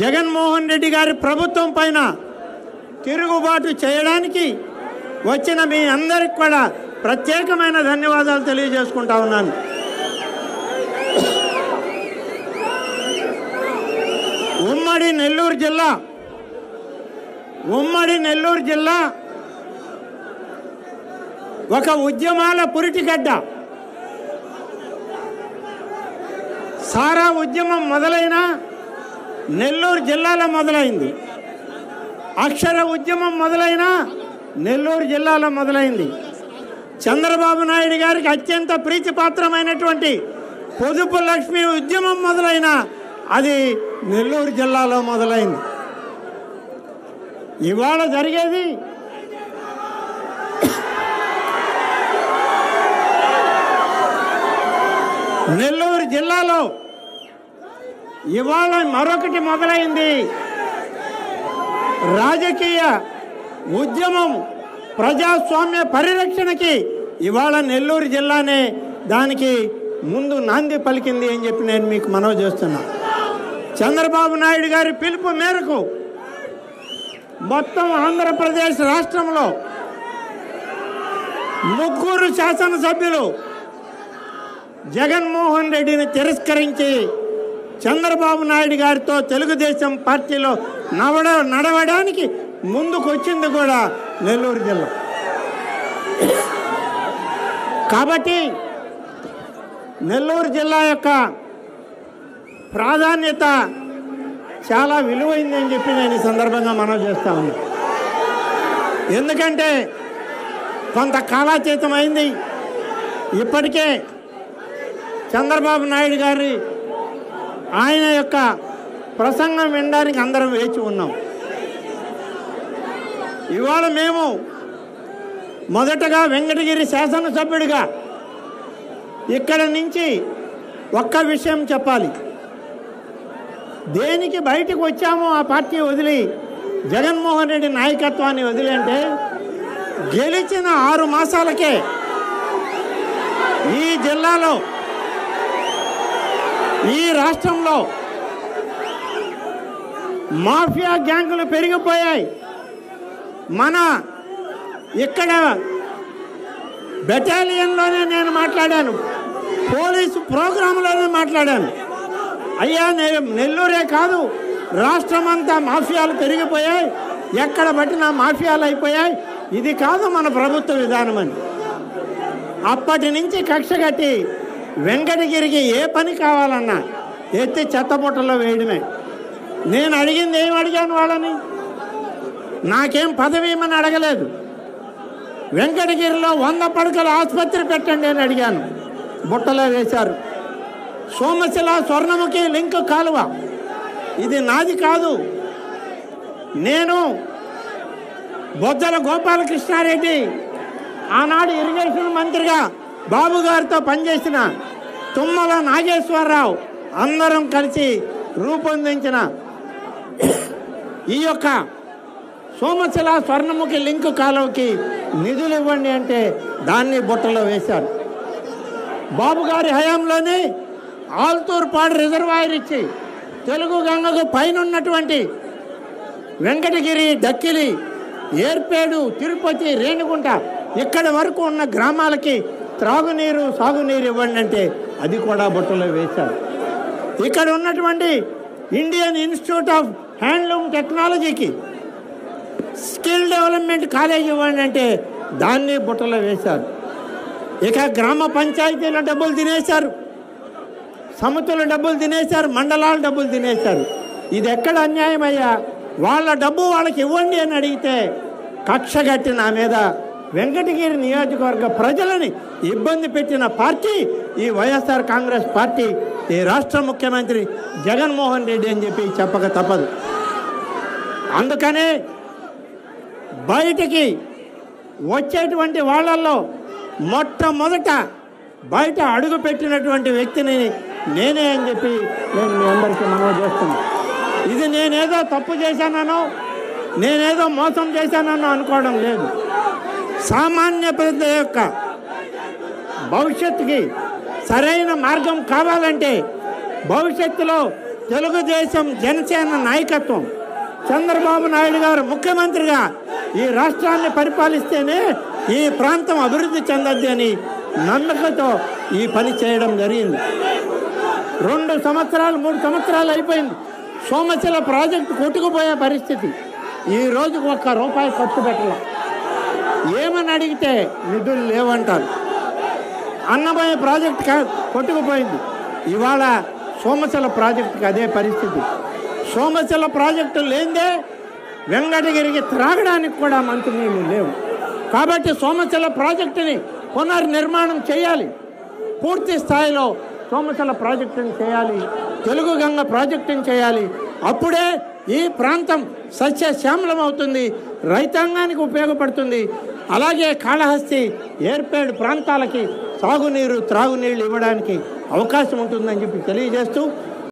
జగన్మోహన్ రెడ్డి గారి ప్రభుత్వం పైన తిరుగుబాటు చేయడానికి వచ్చిన మీ అందరికి కూడా ప్రత్యేకమైన ధన్యవాదాలు తెలియజేసుకుంటా ఉన్నాను. ఉమ్మడి నెల్లూరు జిల్లా ఒక ఉద్యమాల పురిటిగడ్డ. సారా ఉద్యమం మొదలైన నెల్లూరు జిల్లాలో మొదలైంది. అక్షర ఉద్యమం మొదలైన నెల్లూరు జిల్లాలో మొదలైంది. చంద్రబాబు నాయుడు గారికి అత్యంత ప్రీతిపాత్రమైనటువంటి పొదుపు లక్ష్మి ఉద్యమం మొదలైన అది నెల్లూరు జిల్లాలో మొదలైంది. ఇవాళ జరిగేది నెల్లూరు జిల్లాలో ఇవాళ మరొకటి మొదలైంది. రాజకీయ ఉద్యమం ప్రజాస్వామ్య పరిరక్షణకి ఇవాళ నెల్లూరు జిల్లానే దానికి ముందు నాంది పలికింది అని చెప్పి నేను మీకు మనవి చేస్తున్నా. చంద్రబాబు నాయుడు గారి పిలుపు మేరకు మొత్తం ఆంధ్రప్రదేశ్ రాష్ట్రంలో 3 శాసనసభ్యులు జగన్మోహన్ రెడ్డిని తిరస్కరించి చంద్రబాబు నాయుడు గారితో తెలుగుదేశం పార్టీలో నడవడానికి ముందుకు వచ్చింది కూడా నెల్లూరు జిల్లా. కాబట్టి నెల్లూరు జిల్లా యొక్క ప్రాధాన్యత చాలా విలువైంది అని చెప్పి నేను ఈ సందర్భంగా మనవి చేస్తా ఉన్నాను. ఎందుకంటే కొంత కాలాతీతం అయింది. ఇప్పటికే చంద్రబాబు నాయుడు గారి ఆయన యొక్క ప్రసంగం వినడానికి అందరం వేచి ఉన్నాం. ఇవాళ మేము మొదటగా వెంకటగిరి శాసనసభ్యుడిగా ఇక్కడ నుంచి ఒక్క విషయం చెప్పాలి. దేనికి బయటకు వచ్చామో ఆ పార్టీ వదిలి జగన్మోహన్ రెడ్డి నాయకత్వాన్ని వదిలి అంటే గెలిచిన 6 మాసాలకే ఈ జిల్లాలో ఈ రాష్ట్రంలో మాఫియా గ్యాంగులు పెరిగిపోయాయి. మన ఇక్కడ బెటాలియన్లోనే నేను మాట్లాడాను, పోలీసు ప్రోగ్రాంలోనే మాట్లాడాను. అయ్యా నెల్లూరే కాదు రాష్ట్రం అంతా మాఫియాలు పెరిగిపోయాయి, ఎక్కడ పట్టినా మాఫియాలు అయిపోయాయి, ఇది కాదు మన ప్రభుత్వ విధానం అని. అప్పటి నుంచి కక్ష కట్టి వెంకటగిరికి ఏ పని కావాలన్నా ఎత్తి చెత్తబుట్టలో వేయడమే. నేను అడిగింది ఏం అడిగాను వాళ్ళని, నాకేం పదవి ఇమ్మని అడగలేదు. వెంకటగిరిలో 100 పడకల ఆసుపత్రి పెట్టండి అని అడిగాను, బుట్టలో వేశారు. సోమశిల స్వర్ణముఖి లింక్ కాలువ ఇది నాది కాదు. నేను బొజ్జల గోపాలకృష్ణారెడ్డి ఆనాడు ఇరిగేషన్ మంత్రిగా బాబు గారితో పనిచేసిన తుమ్మల నాగేశ్వరరావు అందరం కలిసి రూపొందించిన ఈ యొక్క సోమశిల స్వర్ణముఖి లింక్ కాలువకి నిధులు ఇవ్వండి అంటే దాన్ని బుట్టలో వేశారు. బాబు గారి హయాంలోనే ఆల్తూర్పాడు రిజర్వాయర్ ఇచ్చి తెలుగు గంగకు పైన ఉన్నటువంటి వెంకటగిరి, డక్కిలి, ఏర్పేడు, తిరుపతి, రేణిగుంట ఇక్కడ వరకు ఉన్న గ్రామాలకి త్రాగునీరు, సాగునీరు ఇవ్వండి అంటే అది కూడా బుట్టలో వేశారు. ఇక్కడ ఉన్నటువంటి ఇండియన్ ఇన్స్టిట్యూట్ ఆఫ్ హ్యాండ్లూమ్ టెక్నాలజీకి స్కిల్ డెవలప్మెంట్ కాలేజ్ ఇవ్వండి అంటే దాన్ని బుట్టలో వేశారు. ఇక గ్రామ పంచాయతీల డబ్బులు తినేశారు, సమితుల డబ్బులు తినేశారు, మండలాల డబ్బులు తినేశారు. ఇది ఎక్కడ అన్యాయం అయ్యా? వాళ్ళ డబ్బు వాళ్ళకి ఇవ్వండి అని అడిగితే కక్షగట్టి నా మీద వెంకటగిరి నియోజకవర్గ ప్రజలని ఇబ్బంది పెట్టిన పార్టీ ఈ వైఎస్ఆర్ కాంగ్రెస్ పార్టీ, ఈ రాష్ట్ర ముఖ్యమంత్రి జగన్మోహన్ రెడ్డి అని చెప్పి చెప్పక తప్పదు. అందుకనే బయటికి వచ్చేటువంటి వాళ్ళల్లో మొట్టమొదట బయట అడుగు పెట్టినటువంటి వ్యక్తిని నేనే అని చెప్పి నేను మీ అందరికీ మనవి చేస్తున్నాను. ఇది నేనేదో తప్పు చేశానో, నేనేదో మోసం చేశానో అనుకోవడం లేదు. సామాన్య ప్రజల యొక్క భవిష్యత్తుకి సరైన మార్గం కావాలంటే, భవిష్యత్తులో తెలుగుదేశం జనసేన నాయకత్వం చంద్రబాబు నాయుడు గారు ముఖ్యమంత్రిగా ఈ రాష్ట్రాన్ని పరిపాలిస్తేనే ఈ ప్రాంతం అభివృద్ధి చెందద్ది అని నమ్మకంతో ఈ పని చేయడం జరిగింది. 2 సంవత్సరాలు 3 సంవత్సరాలు అయిపోయింది. సోమశిల ప్రాజెక్టు కొట్టుకుపోయే పరిస్థితి. ఈ రోజుకు ₹1 ఖర్చు పెట్టాల. ఏమని అడిగితే నిధులు లేవంటారు. అన్నమయ్య ప్రాజెక్టు కొట్టుకుపోయింది. ఇవాళ సోమశిల ప్రాజెక్టుకి అదే పరిస్థితి. సోమశిల ప్రాజెక్టు లేదే వెంకటగిరికి త్రాగడానికి కూడా మంచినీళ్ళు లేవు. కాబట్టి సోమశిల ప్రాజెక్టుని పునర్నిర్మాణం చేయాలి. పూర్తి స్థాయిలో సోమశిల ప్రాజెక్టుని చేయాలి. తెలుగు గంగ ప్రాజెక్టుని చేయాలి. అప్పుడే ఈ ప్రాంతం సస్యశ్యామలం అవుతుంది, రైతాంగానికి ఉపయోగపడుతుంది. అలాగే కాళహస్తి ఏర్పేడు ప్రాంతాలకి సాగునీరు త్రాగునీళ్ళు ఇవ్వడానికి అవకాశం ఉంటుందని చెప్పి తెలియజేస్తూ